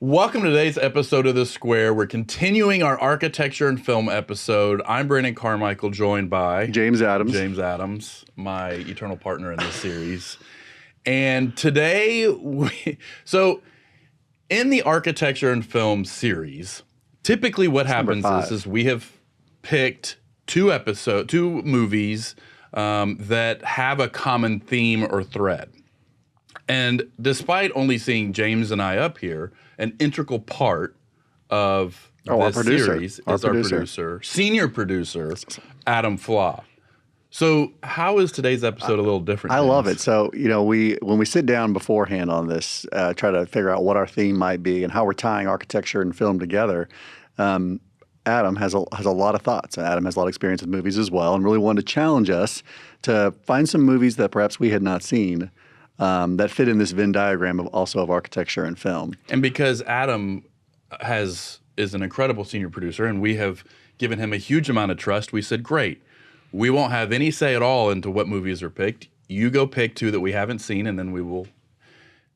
Welcome to today's episode of The Square. We're continuing our architecture and film episode. I'm Brandon Carmichael, joined by James Adams, my eternal partner in this series. And today, so in the architecture and film series, typically what happens is we have picked two movies that have a common theme or thread. And despite only seeing James and I up here, an integral part of this series is our producer, senior producer, Adam Flaw. So how is today's episode a little different? I love it. So, you know, when we sit down beforehand on this, try to figure out what our theme might be and how we're tying architecture and film together, Adam has a lot of thoughts. Adam has a lot of experience with movies as well, and really wanted to challenge us to find some movies that perhaps we had not seen that fit in this Venn diagram of architecture and film. And because Adam is an incredible senior producer, and we have given him a huge amount of trust, we said, great, we won't have any say at all into what movies are picked. You go pick two that we haven't seen, and then we will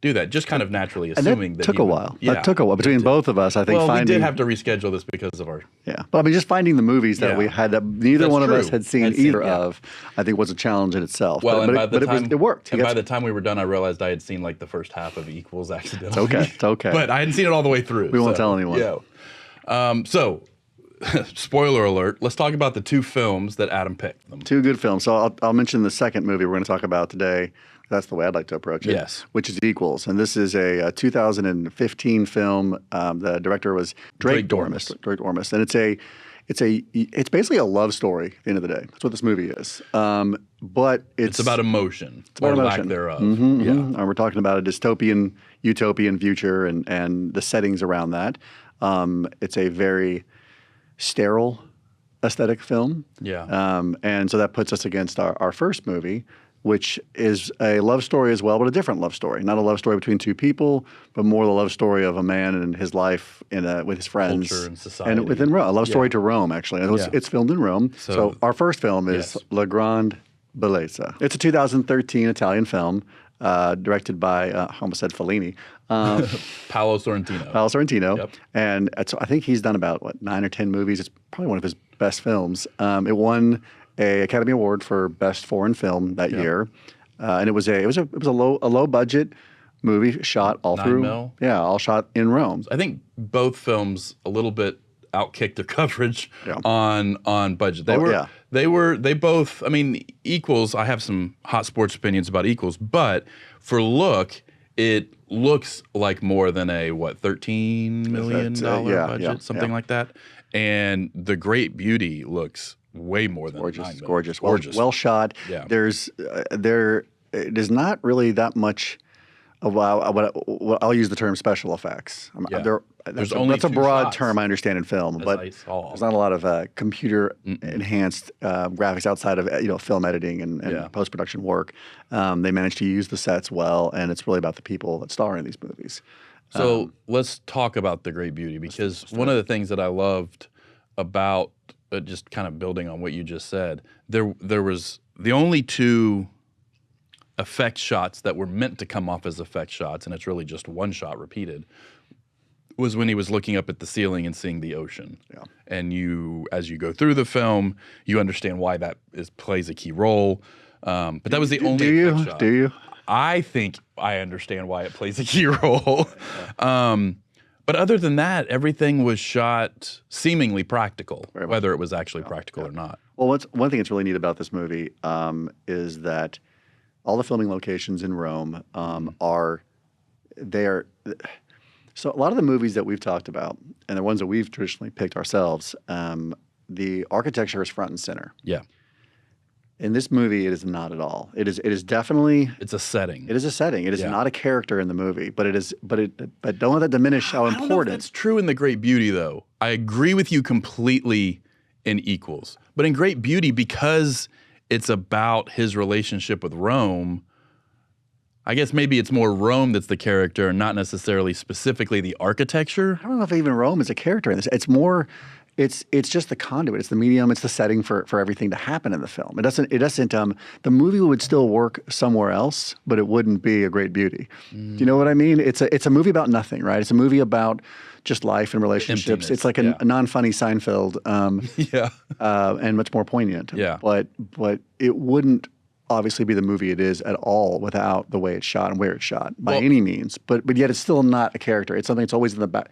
do that. Just kind of naturally assuming that took a while. Yeah, that took a while between both of us. I think. Well, we did have to reschedule this because of our. Yeah, but I mean, just finding the movies that we had that neither one of us had seen either of, I think was a challenge in itself. Well, but it worked. And by the time we were done, I realized I had seen like the first half of Equals accidentally. It's okay. But I hadn't seen it all the way through. We won't tell anyone. Yeah. So, spoiler alert. Let's talk about the two films that Adam picked. Two good films. So I'll mention the second movie we're going to talk about today. That's the way I'd like to approach it. Yes. Which is Equals. And this is a 2015 film. The director was Drake Dormus. And it's basically a love story at the end of the day. That's what this movie is. But it's about emotion. It's about lack thereof. And we're talking about a dystopian, utopian future and the settings around that. It's a very sterile aesthetic film. Yeah. And so that puts us against our first movie, which is a love story as well, but a different love story. Not a love story between two people, but more the love story of a man and his life with his friends. Culture and society. And within Rome. A love story to Rome, actually. It's filmed in Rome. So our first film is La Grande Bellezza. It's a 2013 Italian film directed by, I almost said Fellini. Paolo Sorrentino. Yep. And I think he's done about 9 or 10 movies. It's probably one of his best films. It won an Academy Award for Best Foreign Film that year, and it was a low budget movie shot all through. Yeah, all shot in Rome. I think both films a little bit outkicked their coverage on budget. They both. I mean, Equals. I have some hot sports opinions about Equals, but for look, it looks like more than a $13 million budget, something like that. And The Great Beauty looks way more than gorgeous, well shot. Yeah. There is not really that much of I'll use the term special effects. That's a broad term I understand in film, but there's not a lot of computer enhanced graphics outside of film editing and post production work. They managed to use the sets well, and it's really about the people that star in these movies. So let's talk about The Great Beauty, because one of the things that I loved about just kind of building on what you just said, there was the only two effect shots that were meant to come off as effect shots, and it's really just one shot repeated, was when he was looking up at the ceiling and seeing the ocean. Yeah. And as you go through the film, you understand why that plays a key role. But that was the only effect shot. Do you? I think I understand why it plays a key role. But other than that, everything was shot seemingly practical, whether it was actually practical or not. Well, one thing that's really neat about this movie is that all the filming locations in Rome so a lot of the movies that we've talked about, and the ones that we've traditionally picked ourselves, the architecture is front and center. Yeah. In this movie, it is not at all. It is definitely. It's a setting. It is a setting. It is not a character in the movie, but don't let that diminish how important. I don't know if that's true in The Great Beauty, though. I agree with you completely in Equals, but in Great Beauty, because it's about his relationship with Rome, I guess maybe it's more Rome that's the character, and not necessarily specifically the architecture. I don't know if even Rome is a character in this. It's more it's just the conduit. It's the medium. It's the setting for everything to happen in the film. It doesn't. The movie would still work somewhere else, but it wouldn't be a great beauty. Do you know what I mean? It's a movie about nothing, right? It's a movie about just life and relationships. Emptiness, it's like a non-funny Seinfeld, and much more poignant. Yeah. But it wouldn't obviously be the movie it is at all without the way it's shot and where it's shot by any means. But yet it's still not a character. It's something that's always in the back.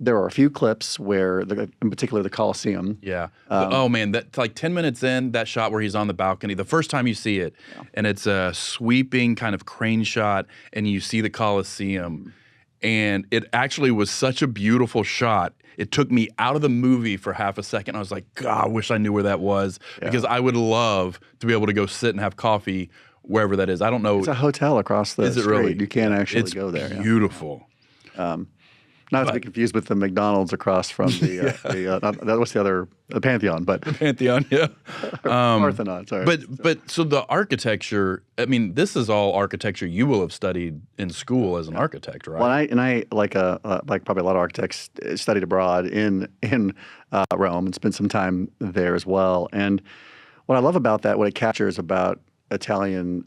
There are a few clips where, in particular, the Coliseum. Yeah. Oh man, that's like 10 minutes in, that shot where he's on the balcony. The first time you see it, and it's a sweeping kind of crane shot, and you see the Coliseum, and it actually was such a beautiful shot. It took me out of the movie for half a second. I was like, God, I wish I knew where that was, because I would love to be able to go sit and have coffee wherever that is. I don't know. It's a hotel across the street. Really? You can't actually go there. It's beautiful. Not to be confused with the McDonald's across from the what's the other, the Pantheon, but the Pantheon, yeah, Parthenon. Sorry, but so the architecture. I mean, this is all architecture you will have studied in school as an architect, right? Well, I like probably a lot of architects studied abroad in Rome and spent some time there as well. And what I love about that, what it captures about Italian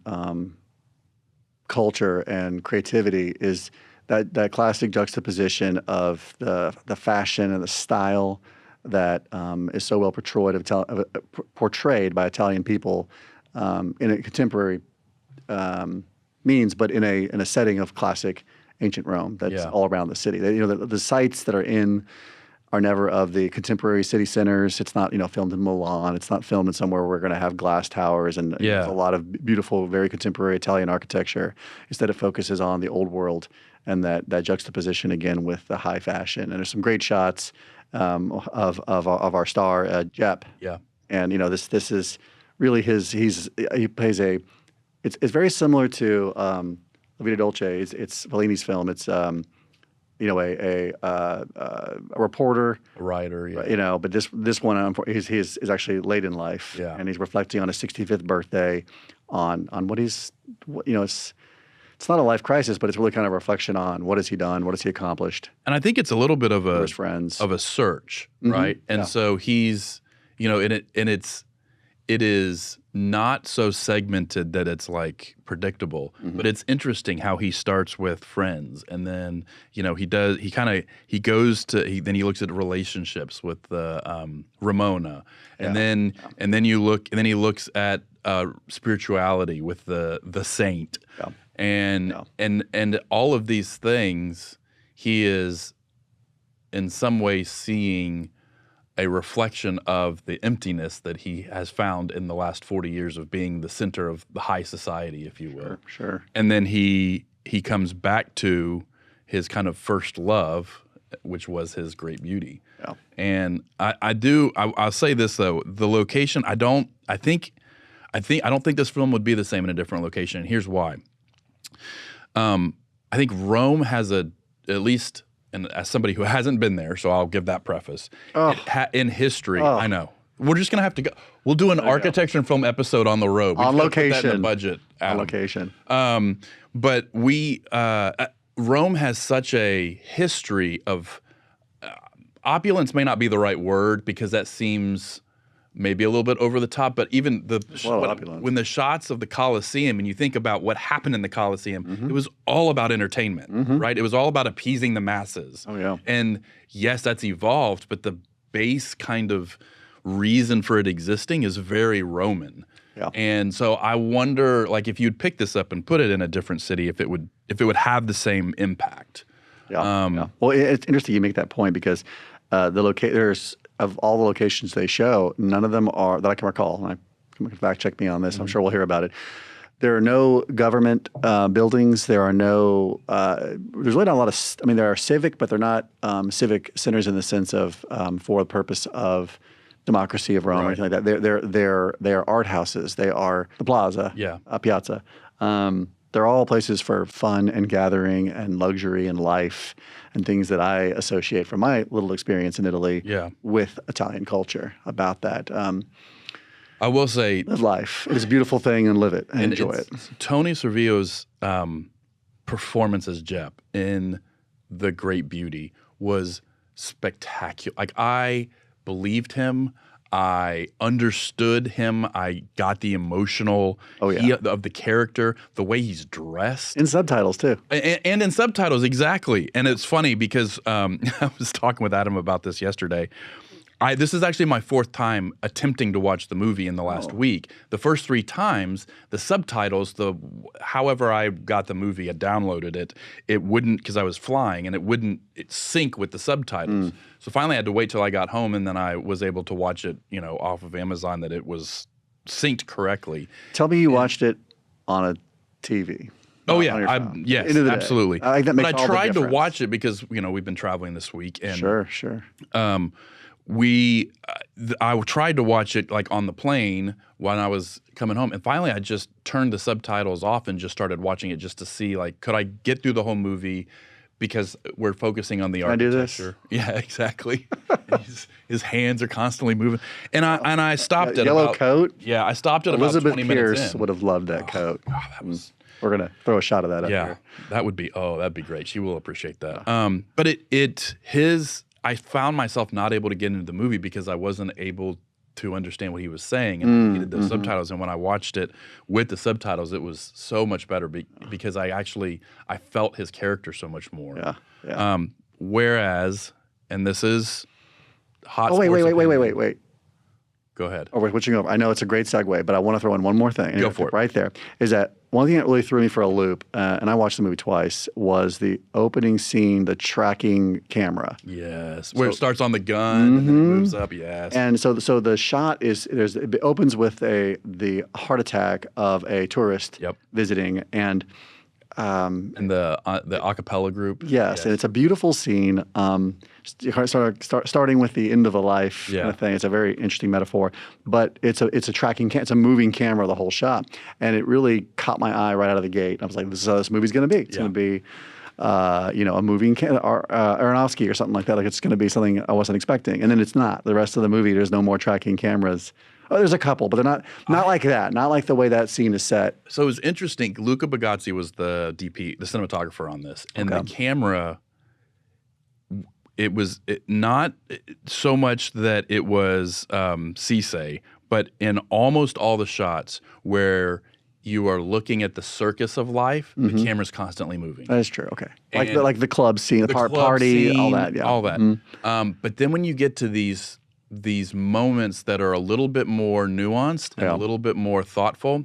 culture and creativity is that classic juxtaposition of the fashion and the style that is so well portrayed by Italian people in a contemporary means, but in a setting of classic ancient Rome that's all around the city. The sites that are never of the contemporary city centers. It's not filmed in Milan. It's not filmed in somewhere where we're going to have glass towers and a lot of beautiful, very contemporary Italian architecture. Instead, it focuses on the old world and that juxtaposition again with the high fashion. And there's some great shots of our star Jep. Yeah. And this is really he plays it's very similar to La Vita Dolce. It's Fellini's film. It's a reporter, a writer, but this one he's actually late in life, and he's reflecting on his 65th birthday on what it's not a life crisis, but it's really kind of a reflection on what has he done, what has he accomplished. And I think it's a little bit of his friends. Of a search, right? And so he's, it is not so segmented that it's like predictable, but it's interesting how he starts with friends, and then then he looks at relationships with Ramona, and then he looks at spirituality with the saint, and all of these things he is in some way seeing a reflection of the emptiness that he has found in the last 40 years of being the center of the high society, if you will. Sure. And then he comes back to his kind of first love, which was his great beauty. Yeah. And I'll say this though, the location, I don't think this film would be the same in a different location. And here's why. I think Rome has at least, and as somebody who hasn't been there, so I'll give that preface. In history, I know. We're just going to have to go. We'll do an architecture and film episode on the road. On location. Put that in the budget. On location. But Rome has such a history of, opulence may not be the right word because that seems maybe a little bit over the top, but even when the shots of the Colosseum, and you think about what happened in the Colosseum, it was all about entertainment, right? It was all about appeasing the masses. Oh, yeah. And yes, that's evolved, but the base kind of reason for it existing is very Roman. Yeah. And so I wonder, like, if you'd pick this up and put it in a different city, if it would have the same impact. Yeah. Well, it's interesting you make that point because there's of all the locations they show, none of them are, that I can recall, and I can fact check me on this, I'm sure we'll hear about it. There are no government buildings. There are no, there's really not a lot of, there are civic, but they're not civic centers in the sense of for the purpose of democracy of Rome or anything like that. They're art houses. They are the plaza, piazza. They're all places for fun and gathering and luxury and life and things that I associate from my little experience in Italy with Italian culture about that. I will say, live life. It's a beautiful thing and live it and enjoy it. Tony Servillo's performance as Jep in The Great Beauty was spectacular. Like, I believed him. I understood him. I got the emotional of the character, the way he's dressed. In subtitles, too. And in subtitles, exactly. And it's funny because I was talking with Adam about this yesterday. This is actually my 4th time attempting to watch the movie in the last week. The first 3 times, the subtitles, however I got the movie, I downloaded it, it wouldn't, because I was flying, and it wouldn't sync with the subtitles. So finally I had to wait till I got home, and then I was able to watch it, off of Amazon, that it was synced correctly. Tell me you watched it on a TV. Oh, yeah. Yes, absolutely. That makes but I tried to watch it because, we've been traveling this week. And, sure. I tried to watch it like on the plane when I was coming home, and finally I just turned the subtitles off and just started watching it just to see, like, could I get through the whole movie, because we're focusing on the architecture. I do this? Yeah, exactly. his hands are constantly moving, and I stopped at yellow coat. Yeah, I stopped at Elizabeth about 20 minutes Pierce in. would have loved that coat. God, that was. We're gonna throw a shot of that up here. That would be. Oh, that'd be great. She will appreciate that. But I found myself not able to get into the movie because I wasn't able to understand what he was saying, and I needed those subtitles. And when I watched it with the subtitles, it was so much better because I felt his character so much more. Yeah. Whereas, and this is hot. Oh, wait. Go ahead. Oh, we're switching over. I know it's a great segue, but I want to throw in one more thing. Go for it. Right there is that one thing that really threw me for a loop, and I watched the movie twice, was the opening scene, the tracking camera. Yes, where it starts on the gun and then it moves up. Yes, and so the shot is it opens with the heart attack of a tourist visiting, and the a cappella group. Yes, and it's a beautiful scene. Starting with the end of a life kind of thing. It's a very interesting metaphor, but it's a moving camera the whole shot, and it really caught my eye right out of the gate. I was like, this is how this movie's going to be. It's going to be, a moving Aronofsky or something like that. Like, it's going to be something I wasn't expecting, and then it's not. The rest of the movie, there's no more tracking cameras. Oh, there's a couple, but they're not like that. Not like the way that scene is set. So it was interesting. Luca Bagazzi was the DP, the cinematographer on this, and the camera. It was not so much that it was Cisse, but in almost all the shots where you are looking at the circus of life, the camera's constantly moving. That is true. Okay, like the club scene, the party, scene, all that. Yeah, all that. But then when you get to these moments that are a little bit more nuanced and a little bit more thoughtful.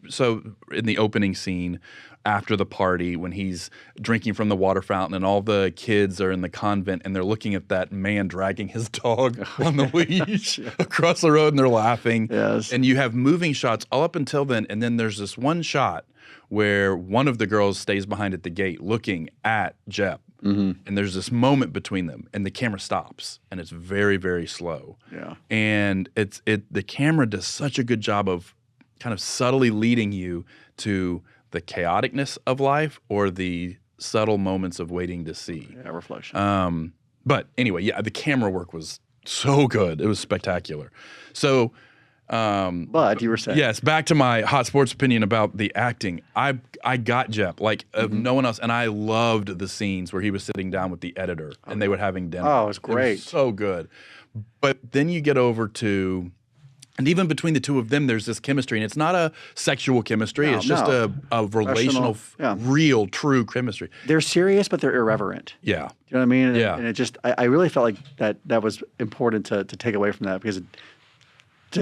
So in the opening scene, after the party, when he's drinking from the water fountain and all the kids are in the convent and they're looking at that man dragging his dog on the leash across the road and they're laughing. Yes. And you have moving shots all up until then. And then there's this one shot where one of the girls stays behind at the gate looking at Jep. And there's this moment between them, and the camera stops, and it's very, very slow. Yeah. And the camera does such a good job of kind of subtly leading you to the chaoticness of life or the subtle moments of waiting to see. Yeah, reflection. But anyway, the camera work was so good. It was spectacular. So. But you were saying. Yes, back to my hot sports opinion about the acting. I got Jep, like of no one else, and I loved the scenes where he was sitting down with the editor and they were having dinner. Oh, it was great. It was so good. But then you get over to, and even between the two of them, there's this chemistry, and it's not a sexual chemistry. It's just a relational, real, true chemistry. They're serious, but they're irreverent. Yeah. Do you know what I mean? Yeah. And it just, I really felt like that was important to take away from that, because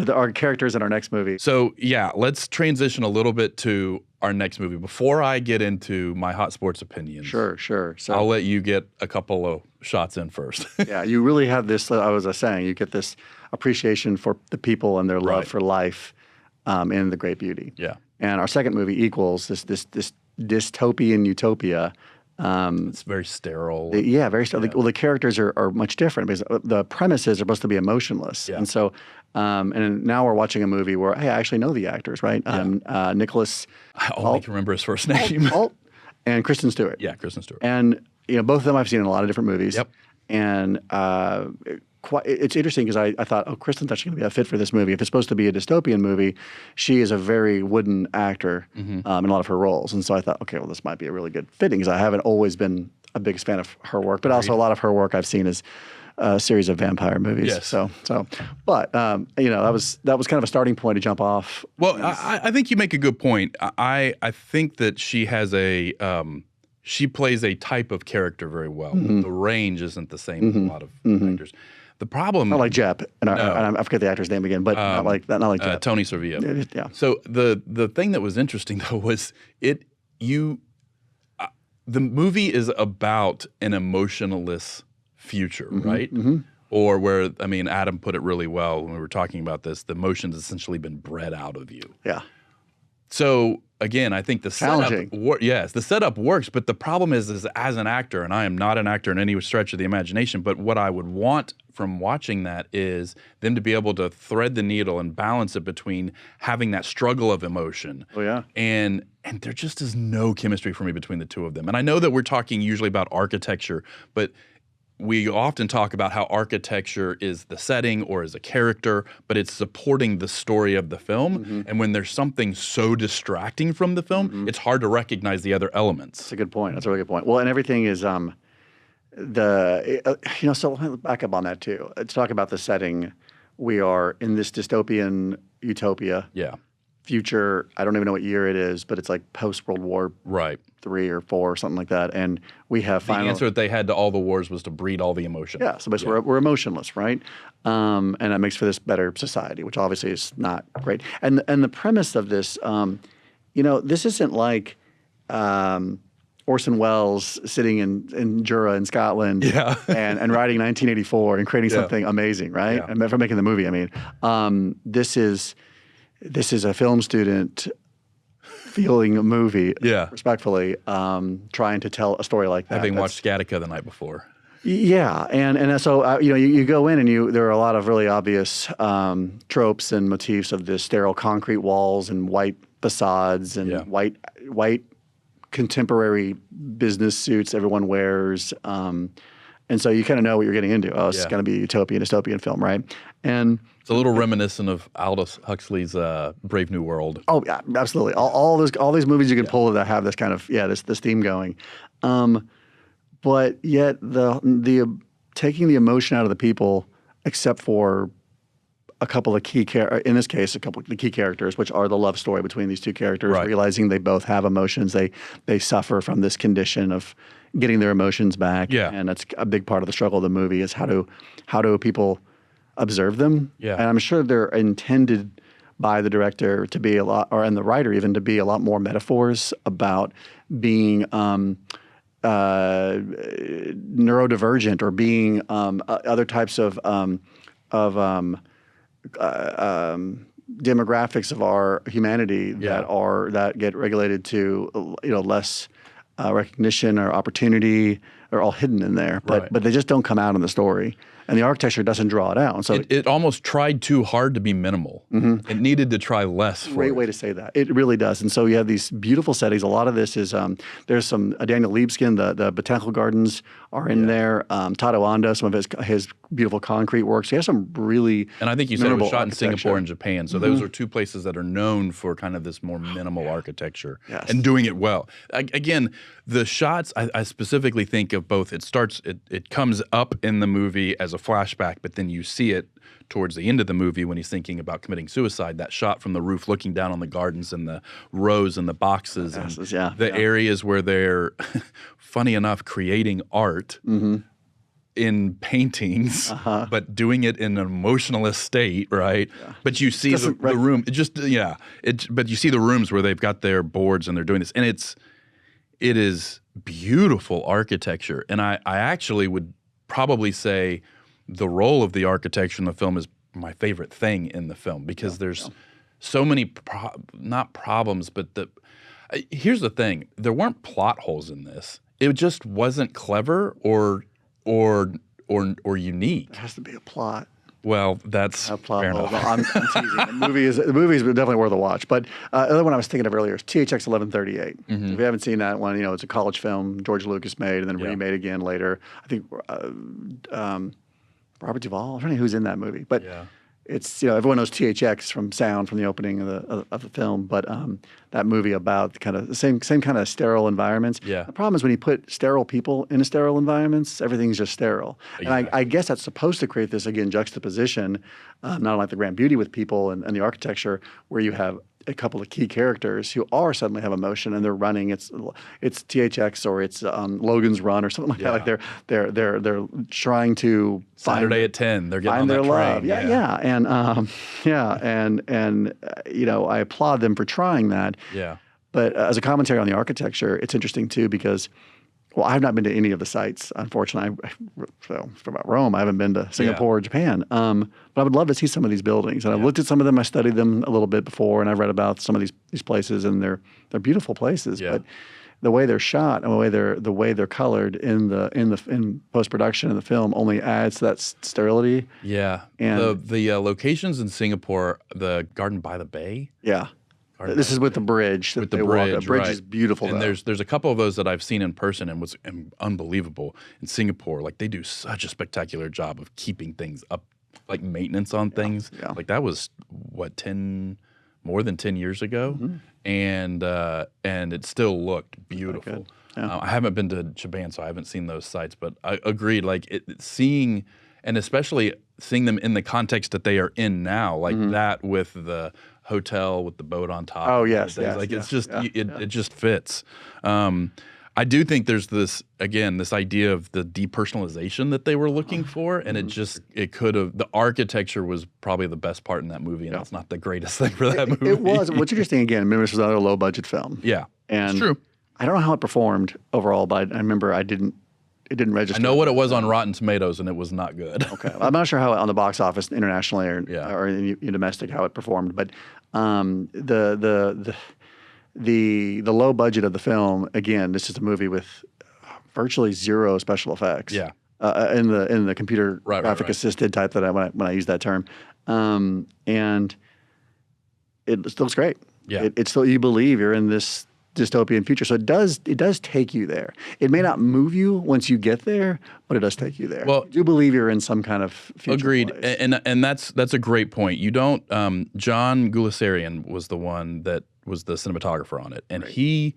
our characters in our next movie. So, let's transition a little bit to our next movie. Before I get into my hot sports opinions. Sure. So I'll let you get a couple of shots in first. Yeah, you really have this, I was saying, you get this appreciation for the people and their love for life in The Great Beauty. Yeah. And our second movie equals this dystopian utopia. It's very sterile. Very sterile. Well, the characters are much different because the premises are supposed to be emotionless. Yeah. And so, and now we're watching a movie where, hey, I actually know the actors, right? Yeah. Nicholas. I only can remember his first name. And Kristen Stewart. Yeah, Kristen Stewart. And both of them I've seen in a lot of different movies. Yep. And it's interesting because I thought, Kristen's actually going to be a fit for this movie. If it's supposed to be a dystopian movie, she is a very wooden actor in a lot of her roles. And so I thought, okay, well, this might be a really good fitting, because I haven't always been a big fan of her work, but also a lot of her work I've seen is series of vampire movies. Yes. But that was kind of a starting point to jump off. Well, I think you make a good point. I think that she has she plays a type of character very well. The range isn't the same with a lot of actors. The problem, not like Jep, and I forget the actor's name again, but not like Jep. Tony Servillo. Yeah. So the thing that was interesting though was the movie is about an emotionless future, right? Or where, I mean, Adam put it really well when we were talking about this, the emotion's essentially been bred out of you. Yeah. So again, I think the setup works, but the problem is as an actor, and I am not an actor in any stretch of the imagination, but what I would want from watching that is them to be able to thread the needle and balance it between having that struggle of emotion. Oh yeah. And there just is no chemistry for me between the two of them. And I know that we're talking usually about architecture, but we often talk about how architecture is the setting or is a character, but it's supporting the story of the film. And when there's something so distracting from the film, it's hard to recognize the other elements. That's a good point. That's a really good point. Well, and everything is so let me back up on that too. To talk about the setting, we are in this dystopian utopia. Yeah. Future, I don't even know what year it is, but it's like post-World War III or IV or something like that. And we have the answer that they had to all the wars was to breed all the emotion. Yeah, so basically we're emotionless, right? And that makes for this better society, which obviously is not great. And the premise of this, this isn't like Orson Welles sitting in Jura in Scotland and writing 1984 and creating something amazing, right? Yeah. And for making the movie, I mean, this is a film student feeling a movie, respectfully, trying to tell a story like that. Having watched Gattaca the night before. Yeah, and so you go in and there are a lot of really obvious tropes and motifs of this sterile concrete walls and white facades and white contemporary business suits everyone wears. And so you kind of know what you're getting into. Oh, it's going to be a utopian, dystopian film, right? And it's a little reminiscent of Aldous Huxley's Brave New World. Oh, yeah, absolutely. All these movies you can pull that have this kind of this theme going, but yet the taking the emotion out of the people, except for a couple of key in this case, a couple of the key characters, which are the love story between these two characters, realizing they both have emotions, they suffer from this condition of getting their emotions back, and that's a big part of the struggle of the movie is how do people observe them, and I'm sure they're intended by the director to be and the writer even to be a lot more metaphors about being neurodivergent or being other types of demographics of our humanity that get regulated to less recognition or opportunity are all hidden in there, but they just don't come out in the story. And the architecture doesn't draw it out. So it almost tried too hard to be minimal. It needed to try less. Great way to say that. It really does. And so you have these beautiful settings. A lot of this is there's some Daniel Libeskind, the botanical gardens are in there. Tado Ando, some of his beautiful concrete works. He has some really and I think you said it was shot in Singapore and Japan. So those are two places that are known for kind of this more minimal architecture and doing it well. Again, the shots I specifically think of both. It comes up in the movie as a flashback, but then you see it towards the end of the movie when he's thinking about committing suicide. That shot from the roof looking down on the gardens and the rows and the boxes and the areas where they're, funny enough, creating art in paintings, but doing it in an emotionless state, right? Yeah. But you see the room. But you see the rooms where they've got their boards and they're doing this, and it is beautiful architecture. And I actually would probably say the role of the architecture in the film is my favorite thing in the film because there's so many not problems, but here's the thing: there weren't plot holes in this. It just wasn't clever or unique. There has to be a plot. Well, that's a plot fair hole. enough. I'm teasing. The movie is definitely worth a watch. But the other one I was thinking of earlier is THX 1138. If you haven't seen that one, it's a college film George Lucas made and then remade again later. I think Robert Duvall. I'm trying to think who's in that movie, but it's everyone knows THX from sound from the opening of the film, but that movie about kind of the same kind of sterile environments. Yeah. The problem is when you put sterile people in sterile environments, everything's just sterile. Exactly. And I guess that's supposed to create this juxtaposition, not unlike the Grand Beauty with people and the architecture, where you have a couple of key characters who are suddenly have emotion and they're running. It's THX or it's Logan's Run or something like that. Like they're trying to Saturday at 10. They're getting on their that love. train. Yeah. And I applaud them for trying that. Yeah. But as a commentary on the architecture, it's interesting too because, well, I've not been to any of the sites, unfortunately. So for about Rome, I haven't been to Singapore or Japan. But I would love to see some of these buildings. And I've looked at some of them. I studied them a little bit before, and I've read about some of these places, and they're beautiful places. Yeah. But the way they're shot and the way they're colored in post production in the film only adds to that sterility. Yeah. And the locations in Singapore, the Garden by the Bay. Yeah. This is with the bridge. With the bridge, the bridge is beautiful. And there's a couple of those that I've seen in person and was unbelievable. In Singapore, like they do such a spectacular job of keeping things up, like maintenance on things. Yeah. Like that was more than 10 years ago, and it still looked beautiful. Yeah. I haven't been to Japan, so I haven't seen those sites, but I agreed. Like seeing, and especially seeing them in the context that they are in now, like that with the hotel with the boat on top. Oh yes, like it's just it just fits. I do think there's this idea of the depersonalization that they were looking for, and it could have. The architecture was probably the best part in that movie, and that's not the greatest thing for that movie. It was. What's interesting again, Minimalist was another low budget film. Yeah, and it's true. I don't know how it performed overall, but I remember it didn't register. I know what it was on Rotten Tomatoes, and it was not good. Okay, I'm not sure how on the box office internationally or in domestic how it performed, but the low budget of the film, again, this is a movie with virtually zero special effects. Yeah. In the computer graphic assisted type when I use that term, and it still looks great. Yeah. It's still, you believe you're in this dystopian future. So it does take you there. It may not move you once you get there, but it does take you there. Well, you do believe you're in some kind of future agreed, place. And that's a great point. You don't. John Gulasarian was the one that was the cinematographer on it, and he,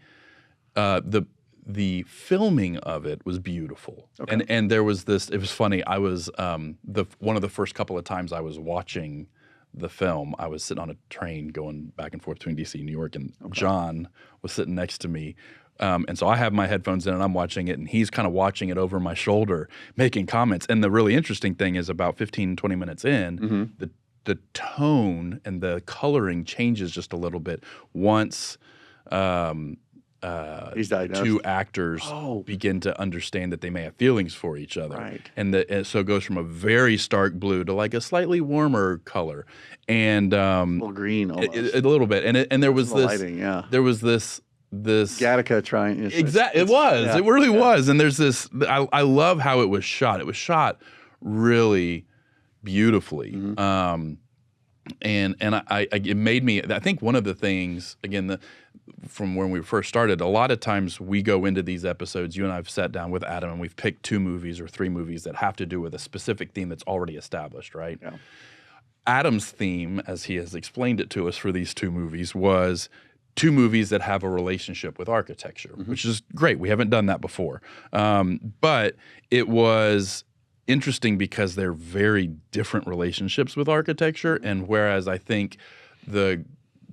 the filming of it was beautiful. Okay. And there was this. It was funny. I was one of the first couple of times I was watching the film, I was sitting on a train going back and forth between DC and New York, and John was sitting next to me. And so I have my headphones in and I'm watching it, and he's kind of watching it over my shoulder, making comments. And the really interesting thing is about 15, 20 minutes in, the tone and the coloring changes just a little bit once two actors begin to understand that they may have feelings for each other. Right. And so it goes from a very stark blue to like a slightly warmer color. And a little green almost. A little bit. And there was this lighting, there was this Gattaca trying. Exactly. It was. Yeah, it really was. And there's this I love how it was shot. It was shot really beautifully. And it made me, I think one of the things, again, from when we first started, a lot of times we go into these episodes, you and I have sat down with Adam and we've picked 2 movies or 3 movies that have to do with a specific theme that's already established, right? Yeah. Adam's theme, as he has explained it to us for these 2 movies, was 2 movies that have a relationship with architecture, which is great. We haven't done that before. But it was interesting because they're very different relationships with architecture, and whereas I think the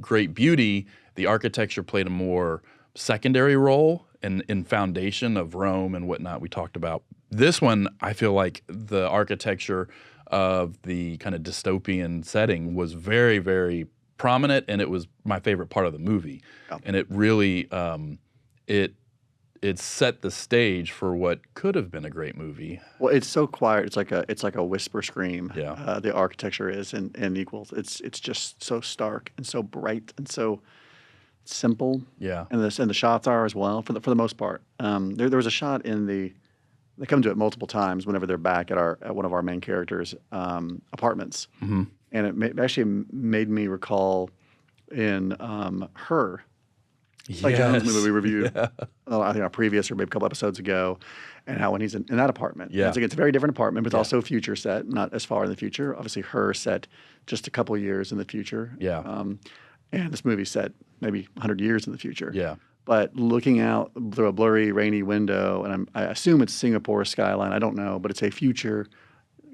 Great Beauty, the architecture played a more secondary role in foundation of Rome and whatnot we talked about. This one, I feel like the architecture of the kind of dystopian setting was very, very prominent, and it was my favorite part of the movie. Yeah. And it really it set the stage for what could have been a great movie. Well, it's so quiet. It's like a whisper scream. Yeah. The architecture is and equals. It's just so stark and so bright and so simple. Yeah. And the shots are as well for the most part. There was a shot they come to it multiple times whenever they're back at one of our main characters' apartments, and it actually made me recall in Her. Like Jones movie we reviewed, I think our previous or maybe a couple episodes ago, and how when he's in that apartment. Yeah. It's a very different apartment, but it's also a future set, not as far in the future. Obviously, her set just a couple of years in the future. Yeah. And this movie set maybe 100 years in the future. Yeah. But looking out through a blurry, rainy window, and I assume it's Singapore skyline. I don't know, but it's a future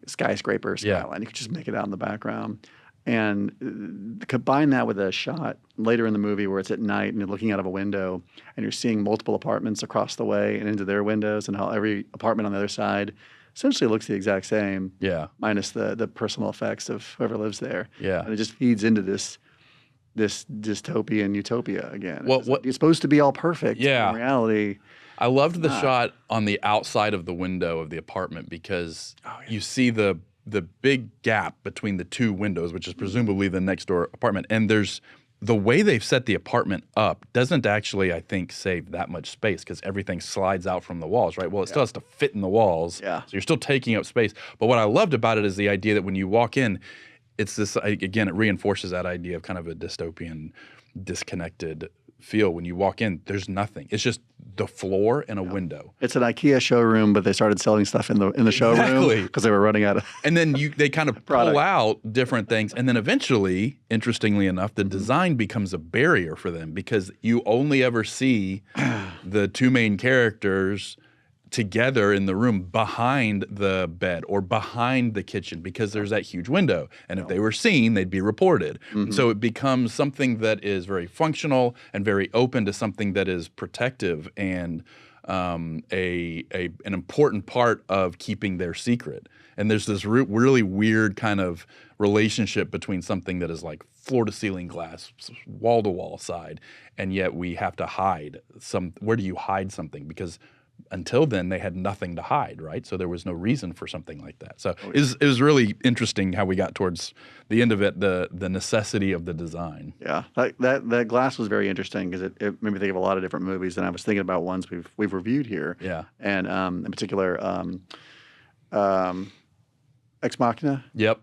skyscraper skyline. Yeah. You could just make it out in the background. And combine that with a shot later in the movie where it's at night and you're looking out of a window and you're seeing multiple apartments across the way and into their windows, and how every apartment on the other side essentially looks the exact same. Yeah. Minus the personal effects of whoever lives there. Yeah. And it just feeds into this dystopian utopia again. Well, it's supposed to be all perfect. Yeah. In reality, I loved the shot on the outside of the window of the apartment because you see the big gap between the two windows, which is presumably the next door apartment. And there's the way they've set the apartment up doesn't actually, I think, save that much space because everything slides out from the walls, right? Well, it still has to fit in the walls. Yeah. So you're still taking up space. But what I loved about it is the idea that when you walk in, it's this, again, it reinforces that idea of kind of a dystopian, disconnected feel. When you walk in, there's nothing. It's just the floor and a window. It's an IKEA showroom, but they started selling stuff in the showroom because they were running out of. And then they kind of pull out different things, and then eventually, interestingly enough, the design becomes a barrier for them because you only ever see the two main characters together in the room behind the bed or behind the kitchen because there's that huge window. And if they were seen, they'd be reported. So it becomes something that is very functional and very open to something that is protective and an important part of keeping their secret. And there's this really weird kind of relationship between something that is like floor-to-ceiling glass, wall-to-wall side, and yet we have to hide where do you hide something? Because until then, they had nothing to hide, right? So there was no reason for something like that. So it was really interesting how we got towards the end of it, the necessity of the design. Yeah, that glass was very interesting because it made me think of a lot of different movies, and I was thinking about ones we've reviewed here. Yeah, and in particular, Ex Machina. Yep.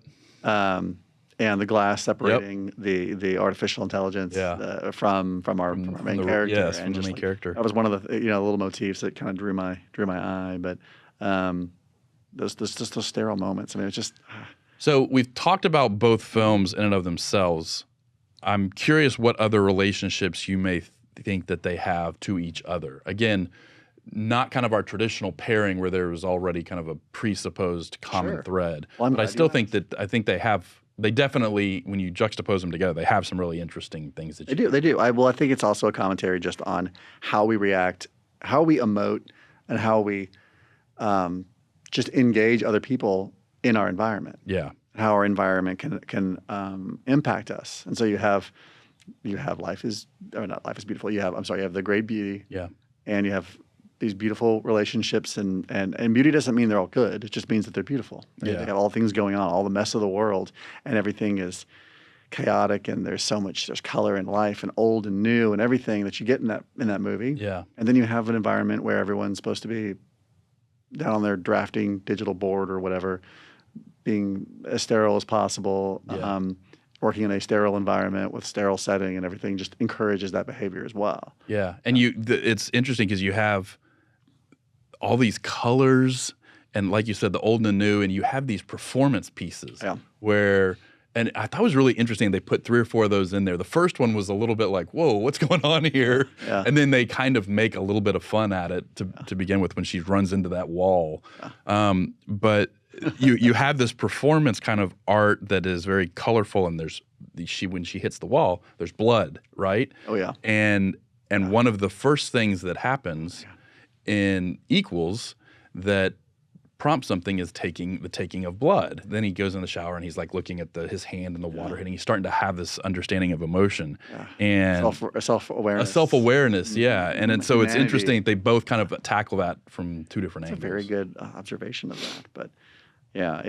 And the glass separating the artificial intelligence from our main character. Yes, and from the main character. That was one of the little motifs that kind of drew my eye. But those sterile moments. I mean, it's just. So we've talked about both films in and of themselves. I'm curious what other relationships you may think that they have to each other. Again, not kind of our traditional pairing where there was already kind of a presupposed common thread. Well, but I still think they definitely, when you juxtapose them together, they have some really interesting things that They do. I think it's also a commentary just on how we react, how we emote, and how we just engage other people in our environment. Yeah. How our environment can impact us. And so you have life is beautiful. You have the great beauty. Yeah. And you have these beautiful relationships, and beauty doesn't mean they're all good. It just means that they're beautiful. They have all things going on, all the mess of the world, and everything is chaotic, and there's color and life and old and new and everything that you get in that movie. Yeah. And then you have an environment where everyone's supposed to be down on their drafting digital board or whatever, being as sterile as possible. Yeah. Working in a sterile environment with sterile setting and everything just encourages that behavior as well. Yeah. And it's interesting because you have all these colors and, like you said, the old and the new, and you have these performance pieces where, and I thought it was really interesting, they put 3 or 4 of those in there. The first one was a little bit like, whoa, what's going on here? Yeah. And then they kind of make a little bit of fun at it to begin with when she runs into that wall. Yeah. But you have this performance kind of art that is very colorful, and when she hits the wall, there's blood, right? Oh yeah. And one of the first things that happens in Equals that prompts something is the taking of blood. Then he goes in the shower and he's like looking at his hand in the water hitting. He's starting to have this understanding of emotion and self-awareness. A self-awareness, yeah. And so it's interesting they both kind of tackle that from 2 different angles. That's a very good observation of that. But yeah,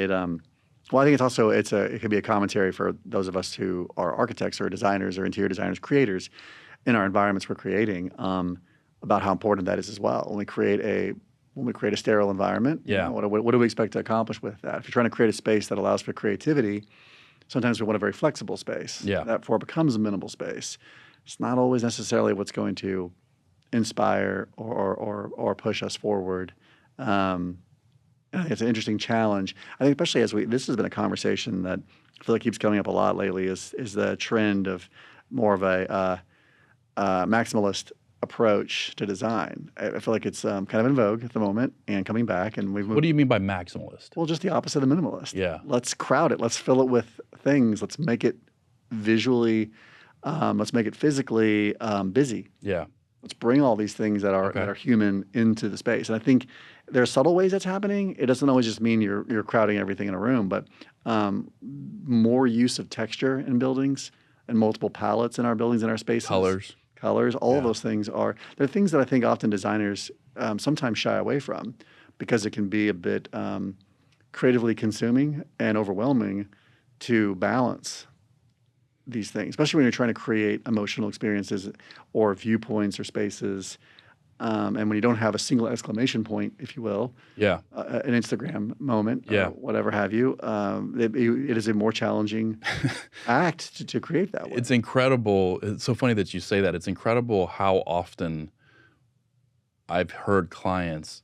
well, I think it could be a commentary for those of us who are architects or designers or interior designers, creators in our environments we're creating, about how important that is as well. When we create a sterile environment, what do we expect to accomplish with that? If you're trying to create a space that allows for creativity, sometimes we want a very flexible space. Yeah. Therefore, it becomes a minimal space. it's not always necessarily what's going to inspire or push us forward. It's an interesting challenge. I think especially this has been a conversation that I feel like keeps coming up a lot lately is the trend of more of a maximalist approach to design. I feel like it's kind of in vogue at the moment and coming back. And we've moved. What do you mean by maximalist? Well, just the opposite of minimalist. Yeah. Let's crowd it. Let's fill it with things. Let's make it visually. Let's make it physically busy. Yeah. Let's bring all these things that are human into the space. And I think there are subtle ways that's happening. It doesn't always just mean you're crowding everything in a room, but more use of texture in buildings and multiple palettes in our buildings, in our spaces. Colors, all of those things they're things that I think often designers sometimes shy away from because it can be a bit creatively consuming and overwhelming to balance these things, especially when you're trying to create emotional experiences or viewpoints or spaces. And when you don't have a single exclamation point, if you will, an Instagram moment, whatever have you, it is a more challenging act to create that way. It's incredible. It's so funny that you say that. It's incredible how often I've heard clients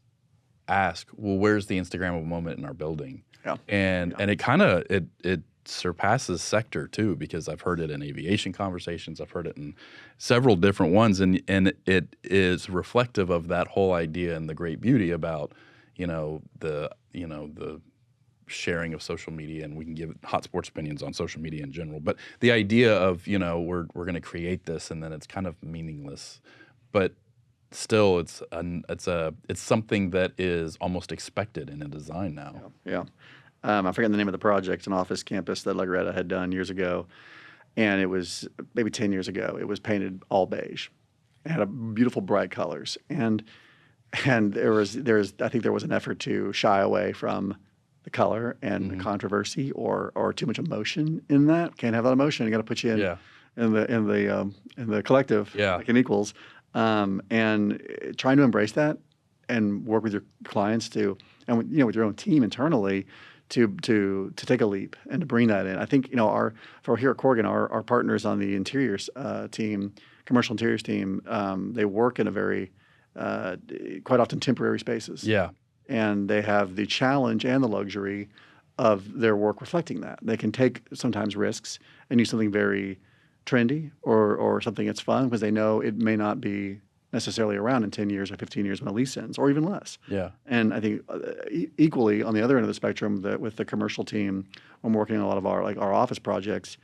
ask, well, where's the Instagram moment in our building? Yeah. And it kind of, it surpasses sector too, because I've heard it in aviation conversations. I've heard it in several different ones, and it is reflective of that whole idea and the great beauty about the sharing of social media, and we can give hot sports opinions on social media in general. But the idea of we're going to create this, and then it's kind of meaningless, but still it's something that is almost expected in a design now. Yeah. I forget the name of the project, an office campus that Lagretta had done years ago. And it was maybe 10 years ago. It was painted all beige. It had a beautiful bright colors. And I think there was an effort to shy away from the color and the controversy or too much emotion in that. Can't have that emotion. You got to put you in the collective, like in equals. And trying to embrace that and work with your clients with your own team internally to take a leap and to bring that in. I think for here at Corgan, our partners on the interiors team, commercial interiors team, they work in a very quite often temporary spaces. Yeah, and they have the challenge and the luxury of their work reflecting that. They can take sometimes risks and use something very trendy or something that's fun because they know it may not be necessarily around in 10 years or 15 years when a lease ends, or even less. Yeah. And I think equally on the other end of the spectrum, with the commercial team, when we're working on a lot of our office projects,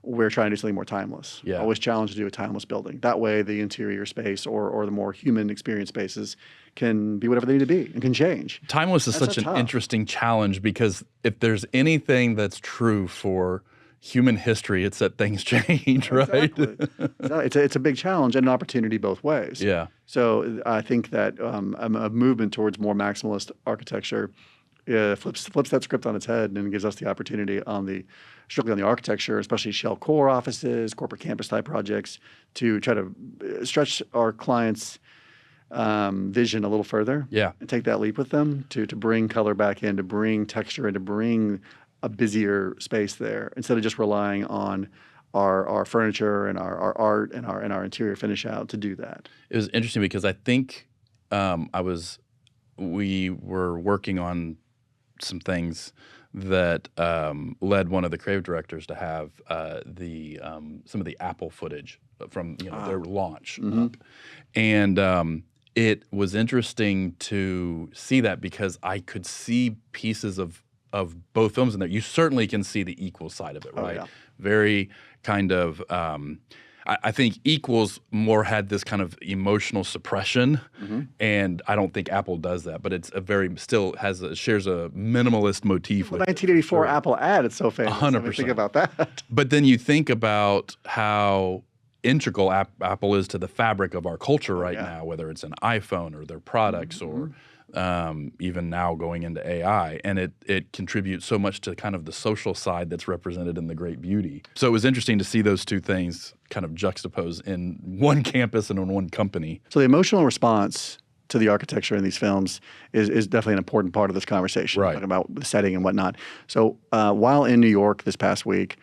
we're trying to do something more timeless. Yeah. Always challenge to do a timeless building. That way the interior space or the more human experience spaces can be whatever they need to be and can change. Timeless is such an interesting challenge because if there's anything that's true for human history, it's that things change, right? Exactly. It's a big challenge and an opportunity both ways. Yeah. So I think that a movement towards more maximalist architecture flips that script on its head and gives us the opportunity strictly on the architecture, especially shell core offices, corporate campus type projects, to try to stretch our clients' vision a little further. Yeah. And take that leap with them to bring color back in, to bring texture in, to bring a busier space there instead of just relying on our furniture and our art and our interior finish out to do that. It was interesting because I think we were working on some things that led one of the creative directors to have some of the Apple footage from their launch up. And it was interesting to see that because I could see pieces of both films in there. You certainly can see the equal side of it, right? Yeah. Very kind of, I think Equals more had this kind of emotional suppression, and I don't think Apple does that, but it's shares a minimalist motif with 1984 Apple ad, it's so famous. 100%. Think about that. But then you think about how integral Apple is to the fabric of our culture right now, whether it's an iPhone or their products or even now going into AI, and it contributes so much to kind of the social side that's represented in the great beauty. So it was interesting to see those two things kind of juxtaposed in one campus and in one company. So the emotional response to the architecture in these films is definitely an important part of this conversation, right? Talking about the setting and whatnot. So while in New York this past week,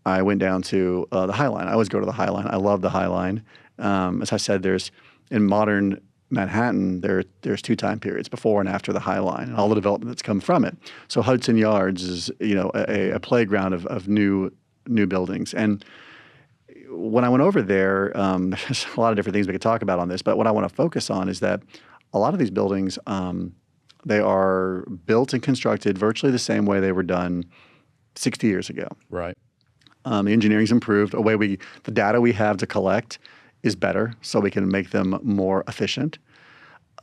I went down to the High Line. I always go to the High Line. I love the High Line. As I said, in modern Manhattan, there's 2 time periods, before and after the High Line, and all the development that's come from it. So Hudson Yards is a playground of new buildings. And when I went over there, there's a lot of different things we could talk about on this, but what I want to focus on is that a lot of these buildings, they are built and constructed virtually the same way they were done 60 years ago. Right. The engineering's improved. The data we have to collect is better, so we can make them more efficient.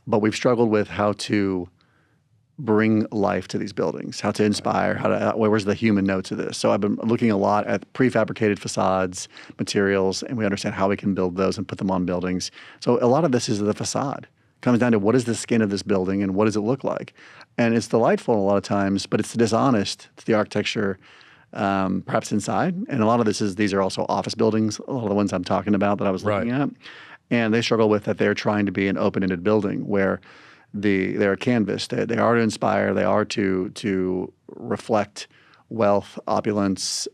But we've struggled with how to bring life to these buildings, how to inspire, where's the human note to this? So I've been looking a lot at prefabricated facades, materials, and we understand how we can build those and put them on buildings. So a lot of this is the facade. It comes down to what is the skin of this building and what does it look like? And it's delightful a lot of times, but it's dishonest to the architecture, perhaps inside. And a lot of these are also office buildings, a lot of the ones I'm talking about that I was looking at. And they struggle with that they're trying to be an open-ended building where they're a canvas. They are to inspire, they are to reflect wealth, opulence,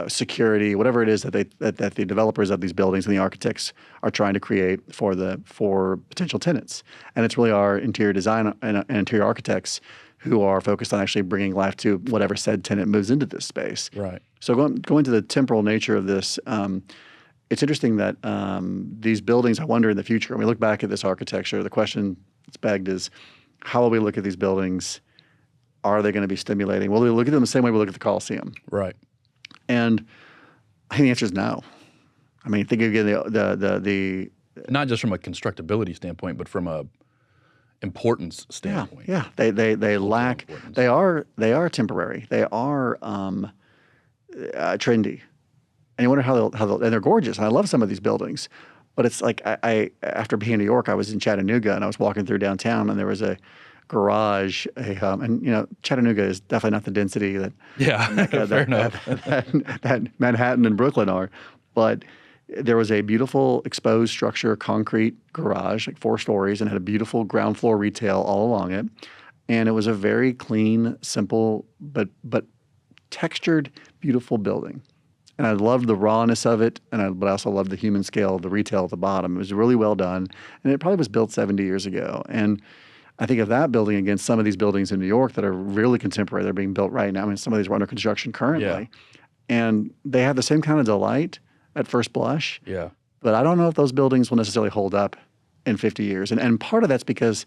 security, whatever it is that the developers of these buildings and the architects are trying to create for potential tenants. And it's really our interior design and interior architects who are focused on actually bringing life to whatever said tenant moves into this space. Right. So going to the temporal nature of this, it's interesting that these buildings, I wonder in the future, when we look back at this architecture, the question that's begged is, how will we look at these buildings? Are they going to be stimulating? Will we look at them the same way we look at the Coliseum? Right. And I think the answer is no. I mean, think again the not just from a constructability standpoint, but from a importance standpoint. Yeah. They lack. Importance. They are temporary. They are trendy, and you wonder how they'll, and they're gorgeous. And I love some of these buildings, but it's like I after being in New York, I was in Chattanooga and I was walking through downtown, and there was a garage, and Chattanooga is definitely not the density that that Manhattan and Brooklyn are, but there was a beautiful exposed structure, concrete garage, like 4 stories, and had a beautiful ground floor retail all along it, and it was a very clean, simple, but textured, beautiful building. And I loved the rawness of it, but I also loved the human scale of the retail at the bottom. It was really well done, and it probably was built 70 years ago. And I think of that building against some of these buildings in New York that are really contemporary. They're being built right now. I mean, some of these are under construction currently. And they have the same kind of delight at first blush. Yeah. But I don't know if those buildings will necessarily hold up in 50 years. And part of that's because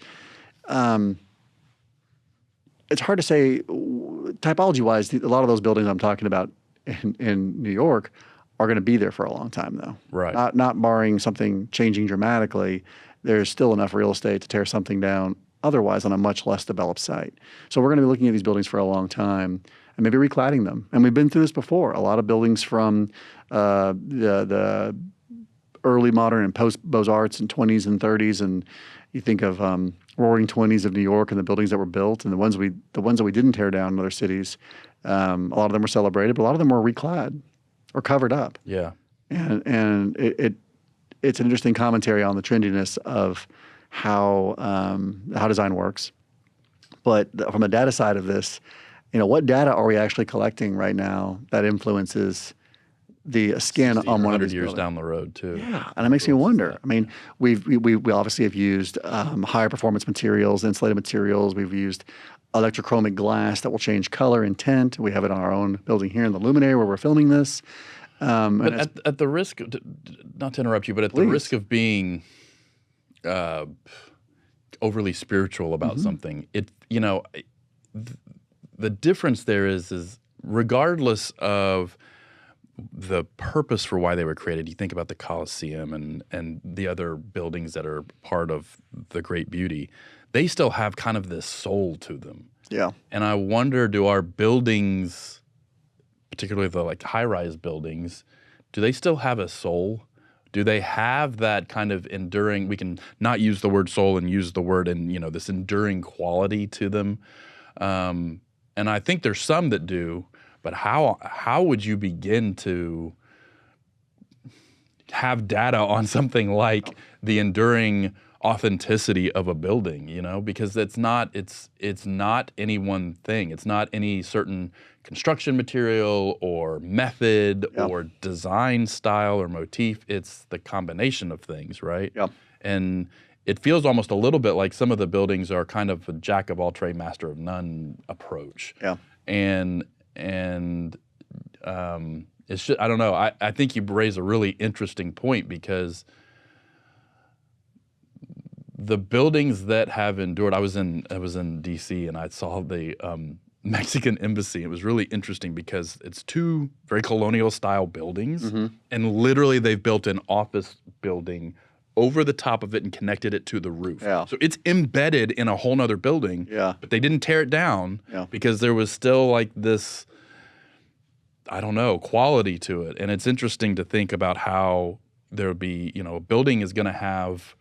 it's hard to say, typology-wise, a lot of those buildings I'm talking about in New York are going to be there for a long time, though. Right. Not barring something changing dramatically, there's still enough real estate to tear something down otherwise on a much less developed site. So we're going to be looking at these buildings for a long time and maybe recladding them. And we've been through this before. A lot of buildings from the early modern and post-Beaux-Arts in 20s and 30s, and you think of roaring 20s of New York and the buildings that were built and the ones that we didn't tear down in other cities. A lot of them were celebrated, but a lot of them were reclad or covered up. Yeah. And it's an interesting commentary on the trendiness of how design works. But from a data side of this, what data are we actually collecting right now that influences the skin on one of these years buildings? Down the road too? Yeah, and it makes me wonder. I mean, we obviously have used higher performance materials, insulated materials. We've used electrochromic glass that will change color and tint. We have it on our own building here in the Luminary where we're filming this. But at the risk, not to interrupt you, but at the risk of being overly spiritual about something, the difference there is regardless of the purpose for why they were created, you think about the Colosseum and the other buildings that are part of the Great Beauty, they still have kind of this soul to them. Yeah. And I wonder, do our buildings, particularly the high-rise buildings, do they still have a soul? Do they have that kind of enduring, we can not use the word soul and use the word this enduring quality to them? And I think there's some that do, but how would you begin to have data on something like the enduring authenticity of a building, you know, because it's not any one thing. It's not any certain construction material or method or design style or motif. It's the combination of things, right? Yeah. And it feels almost a little bit like some of the buildings are kind of a jack of all trade, master of none approach. Yeah. And it's just, I don't know. I think you raise a really interesting point, because the buildings that have endured. I was in D.C. and I saw the Mexican embassy. It was really interesting because it's two very colonial style buildings, and literally they've built an office building over the top of it and connected it to the roof. Yeah. So it's embedded in a whole nother building. Yeah. But they didn't tear it down because there was still like this, I don't know, quality to it. And it's interesting to think about how there would be, you know, a building is going to have,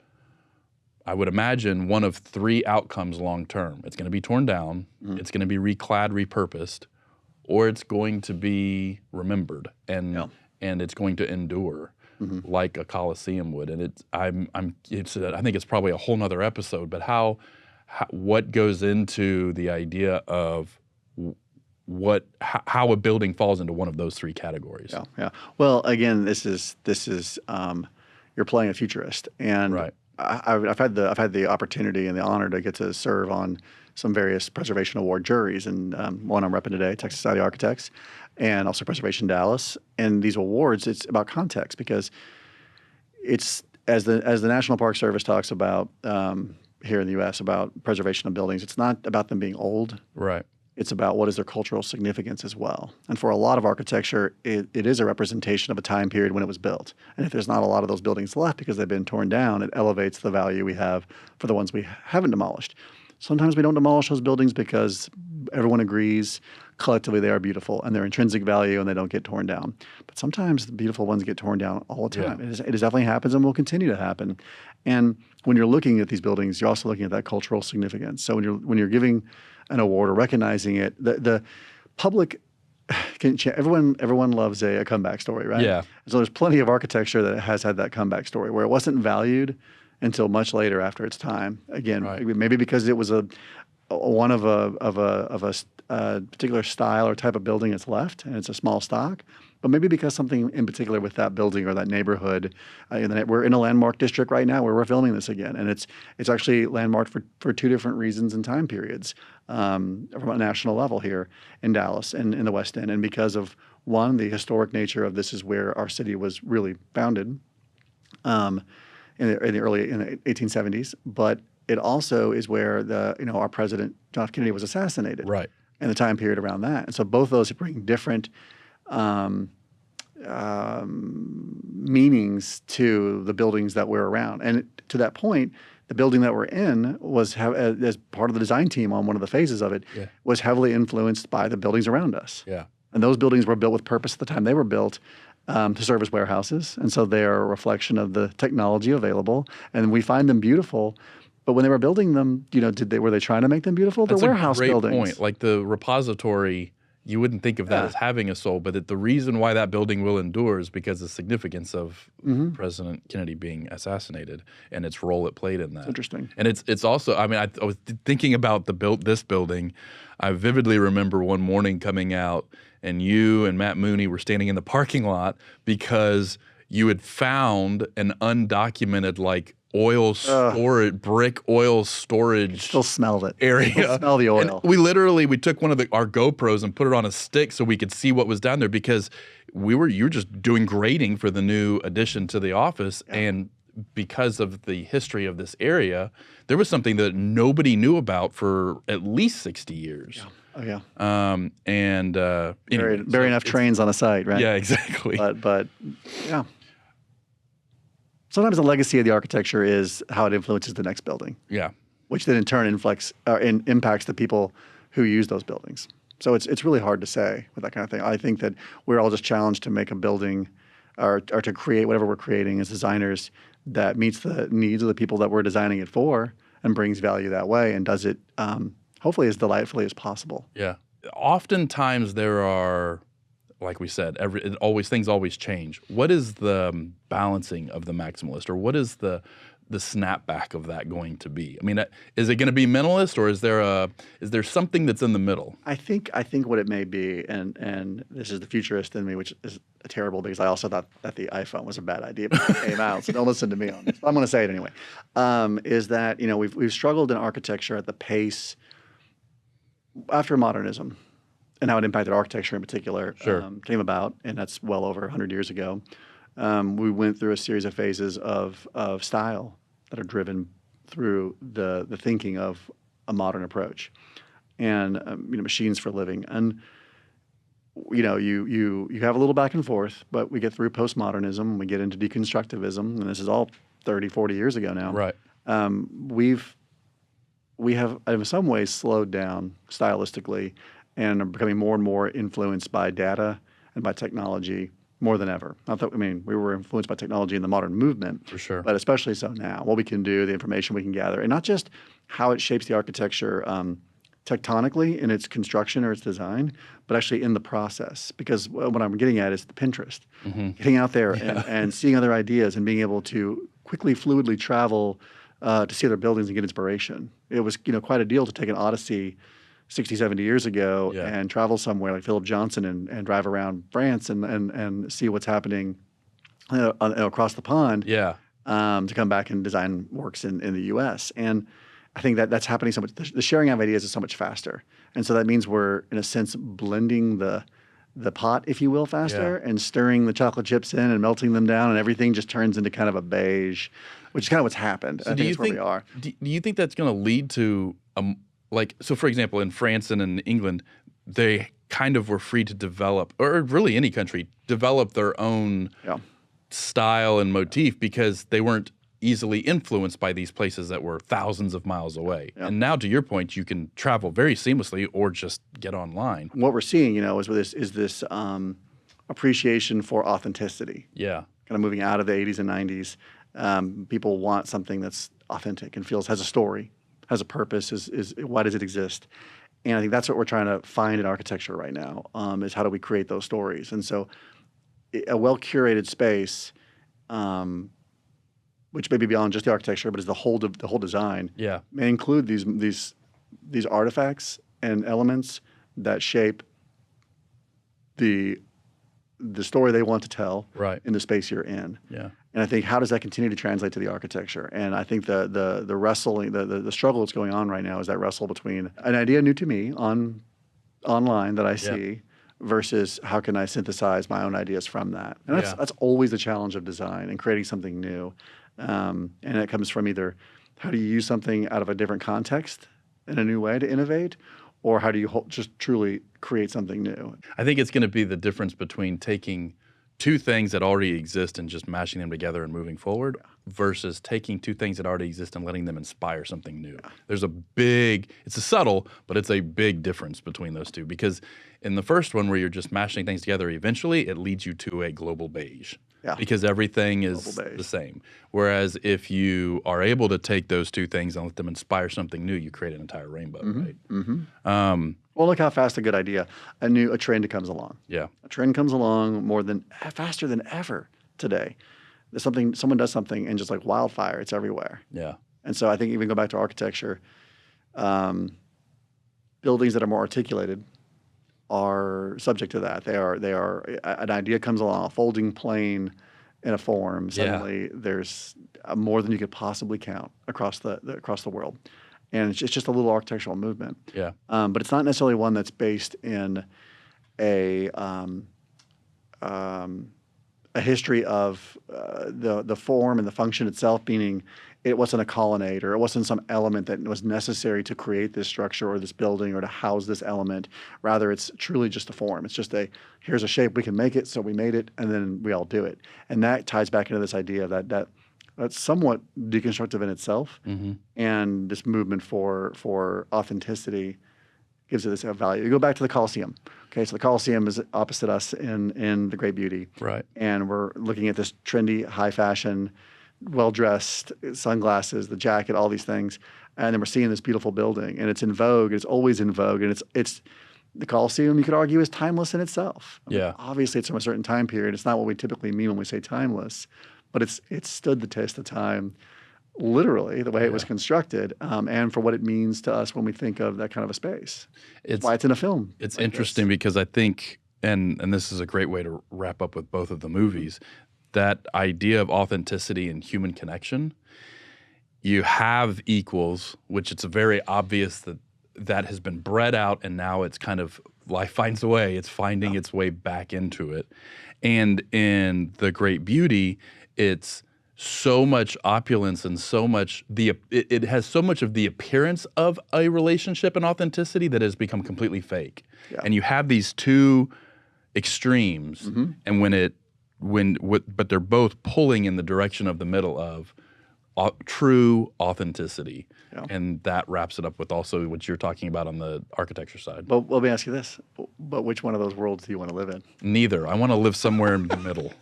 I would imagine, one of three outcomes long term. It's going to be torn down, it's going to be reclad, repurposed, or it's going to be remembered and it's going to endure like a Coliseum would. And I think it's probably a whole nother episode, but what goes into the idea of how a building falls into one of those three categories. Yeah, yeah. Well, again, this is you're playing a futurist, and right. I've had the opportunity and the honor to get to serve on some various preservation award juries, and one I'm repping today, Texas Society of Architects, and also Preservation Dallas. And these awards, it's about context, because it's as the National Park Service talks about here in the U.S. about preservation of buildings. It's not about them being old. Right. It's about what is their cultural significance as well. And for a lot of architecture, it is a representation of a time period when it was built. And if there's not a lot of those buildings left because they've been torn down, it elevates the value we have for the ones we haven't demolished. Sometimes we don't demolish those buildings because everyone agrees collectively they are beautiful and they're intrinsic value and they don't get torn down. But sometimes the beautiful ones get torn down all the time. Yeah. It definitely happens and will continue to happen. And when you're looking at these buildings, you're also looking at that cultural significance. So when you're giving an award or recognizing it, the public everyone loves a comeback story, right? Yeah. So there's plenty of architecture that has had that comeback story where it wasn't valued until much later after its time. Again, maybe because it was one of a particular style or type of building that's left, and it's a small stock. But maybe because something in particular with that building or that neighborhood, we're in a landmark district right now where we're filming this again, and it's actually landmarked for two different reasons and time periods from a national level here in Dallas and in the West End, and because of one, the historic nature of this is where our city was really founded in the 1870s, but it also is where our president John F. Kennedy was assassinated, right, and the time period around that, and so both of those bring different meanings to the buildings that we're around. And to that point, the building that we're in was, as part of the design team on one of the phases of it, was heavily influenced by the buildings around us. Yeah. And those buildings were built with purpose at the time they were built to serve as warehouses. And so they are a reflection of the technology available. And we find them beautiful. But when they were building them, were they trying to make them beautiful? They're warehouse buildings. That's a great point. Like the repository, you wouldn't think of that as having a soul, but the reason why that building will endure is because of the significance of President Kennedy being assassinated and its role it played in that. It's interesting. And it's also, I mean, I was thinking about this building. I vividly remember one morning coming out and you and Matt Mooney were standing in the parking lot because you had found an undocumented brick oil storage. Still smelled it. Area. Still smell the oil. And we took one of our GoPros and put it on a stick so we could see what was down there, because you were just doing grading for the new addition to the office, and because of the history of this area, there was something that nobody knew about for at least 60 years. Yeah. Oh yeah. Bury enough trains on a site, right? Yeah, exactly. But yeah. Sometimes the legacy of the architecture is how it influences the next building. Yeah. Which then in turn impacts the people who use those buildings. So it's really hard to say with that kind of thing. I think that we're all just challenged to make a building or to create whatever we're creating as designers that meets the needs of the people that we're designing it for and brings value that way and does it hopefully as delightfully as possible. Yeah. Oftentimes there are, like we said, things always change. What is the balancing of the maximalist, or what is the the snapback of that going to be? I mean, is it going to be minimalist, or is there something that's in the middle? I think what it may be, and this is the futurist in me, which is terrible because I also thought that the iPhone was a bad idea when it came out. So don't listen to me on this. I'm going to say it anyway. Is that we've struggled in architecture at the pace after modernism, and how it impacted architecture in particular came about, and that's well over 100 years ago. We went through a series of phases of style that are driven through the thinking of a modern approach, and machines for living. And you have a little back and forth, but we get through postmodernism, we get into deconstructivism, and this is all 30, 40 years ago now. Right. We have in some ways slowed down stylistically and are becoming more and more influenced by data and by technology more than ever. We were influenced by technology in the modern movement, for sure, but especially so now. What we can do, the information we can gather, and not just how it shapes the architecture tectonically in its construction or its design, but actually in the process. Because what I'm getting at is the Pinterest, getting out there and seeing other ideas and being able to quickly, fluidly travel to see other buildings and get inspiration. It was quite a deal to take an Odyssey 60, 70 years ago and travel somewhere like Philip Johnson and drive around France and see what's happening across the pond to come back and design works in the U.S. And I think that's happening so much. The sharing of ideas is so much faster. And so that means we're, in a sense, blending the pot, if you will, faster and stirring the chocolate chips in and melting them down, and everything just turns into kind of a beige, which is kind of what's happened. So I think that's where we are. Do you think that's going to lead to so for example, in France and in England, they kind of were free to develop, or really any country, develop their own style and motif because they weren't easily influenced by these places that were thousands of miles away. Yeah. And now, to your point, you can travel very seamlessly or just get online. What we're seeing, is this appreciation for authenticity. Yeah. Kind of moving out of the 80s and 90s. People want something that's authentic and has a story, has a purpose, is why does it exist? And I think that's what we're trying to find in architecture right now, is how do we create those stories? And so a well-curated space, which may be beyond just the architecture, but is the whole design, may include these artifacts and elements that shape the story they want to tell in the space you're in. Yeah. And I think, how does that continue to translate to the architecture? And I think the wrestling, the struggle that's going on right now is that wrestle between an idea new to me online that I see versus how can I synthesize my own ideas from that? And that's always the challenge of design and creating something new. And it comes from either how do you use something out of a different context in a new way to innovate, or how do you just truly create something new? I think it's going to be the difference between taking two things that already exist and just mashing them together and moving forward versus taking two things that already exist and letting them inspire something new. There's it's a subtle, but it's a big difference between those two, because in the first one where you're just mashing things together, eventually it leads you to a global beige. Yeah. Because everything is the same. Whereas if you are able to take those two things and let them inspire something new, you create an entire rainbow, right? Mm-hmm. Well, look how fast a good idea, a trend comes along. Yeah. A trend comes along faster than ever today. Someone does something, and just like wildfire, it's everywhere. Yeah. And so I think even go back to architecture, buildings that are more articulated are subject to that. They are an idea comes along, a folding plane in a form. Suddenly there's more than you could possibly count across the world. And it's just a little architectural movement. Yeah. But it's not necessarily one that's based in a history of the form and the function itself, meaning it wasn't a colonnade, or it wasn't some element that was necessary to create this structure or this building or to house this element. Rather, it's truly just a form. It's just here's a shape, we can make it, so we made it, and then we all do it. And that ties back into this idea that's somewhat deconstructive in itself, and this movement for authenticity gives it this value. You go back to the Colosseum. Okay, so the Colosseum is opposite us in the Great Beauty. Right. And we're looking at this trendy, high fashion, well-dressed, sunglasses, the jacket, all these things. And then we're seeing this beautiful building, and it's in vogue. It's always in vogue. And it's the Colosseum, you could argue, is timeless in itself. Obviously, it's from a certain time period. It's not what we typically mean when we say timeless, but it's stood the test of time literally the way it was constructed, and for what it means to us when we think of that kind of a space. It's why it's in a film. It's like interesting because I think, and this is a great way to wrap up with both of the movies, that idea of authenticity and human connection. You have equals, which it's very obvious that has been bred out, and now it's kind of life finds a way. It's finding its way back into it. And in The Great Beauty, it's so much opulence and so much it has so much of the appearance of a relationship and authenticity that has become completely fake. Yeah. And you have these two extremes, and but they're both pulling in the direction of the middle of true authenticity. Yeah. And that wraps it up with also what you're talking about on the architecture side. But let me ask you this. But which one of those worlds do you want to live in? Neither. I want to live somewhere in the middle.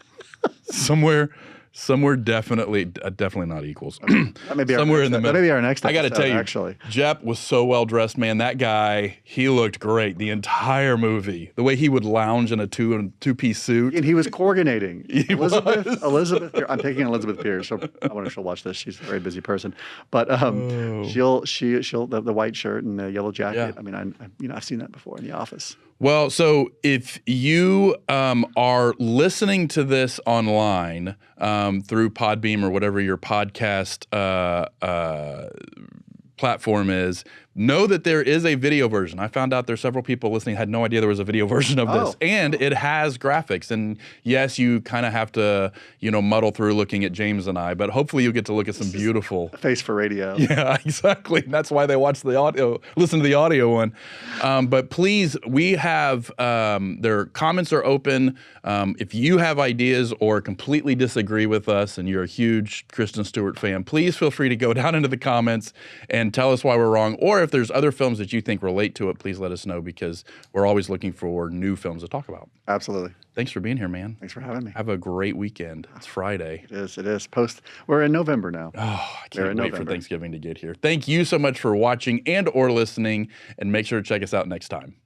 Somewhere definitely not equals. Somewhere in the middle. That may be our next episode, I got to tell you, actually. Jep was so well dressed, man. That guy, he looked great the entire movie. The way he would lounge in a two-piece suit. And he was Corganating. Elizabeth. I'm taking Elizabeth Pierce. I wonder if she'll watch this. She's a very busy person. But she'll the white shirt and the yellow jacket. Yeah. I mean, I've seen that before in the office. Well, so if you are listening to this online through Podbeam or whatever your podcast platform is, know that there is a video version. I found out there's several people listening had no idea there was a video version of this. And it has graphics. And yes, you kind of have to, muddle through looking at James and I, but hopefully you'll get to look at some beautiful... Face for radio. Yeah, exactly. That's why they watch the audio, listen to the audio one. But please, we have, their comments are open. If you have ideas or completely disagree with us and you're a huge Kristen Stewart fan, please feel free to go down into the comments and tell us why we're wrong. Or if there's other films that you think relate to it, please let us know, because we're always looking for new films to talk about. Absolutely. Thanks for being here, man. Thanks for having me. Have a great weekend. It's Friday. It is. We're in November now. Oh, I can't wait for Thanksgiving to get here. Thank you so much for watching and or listening, and make sure to check us out next time.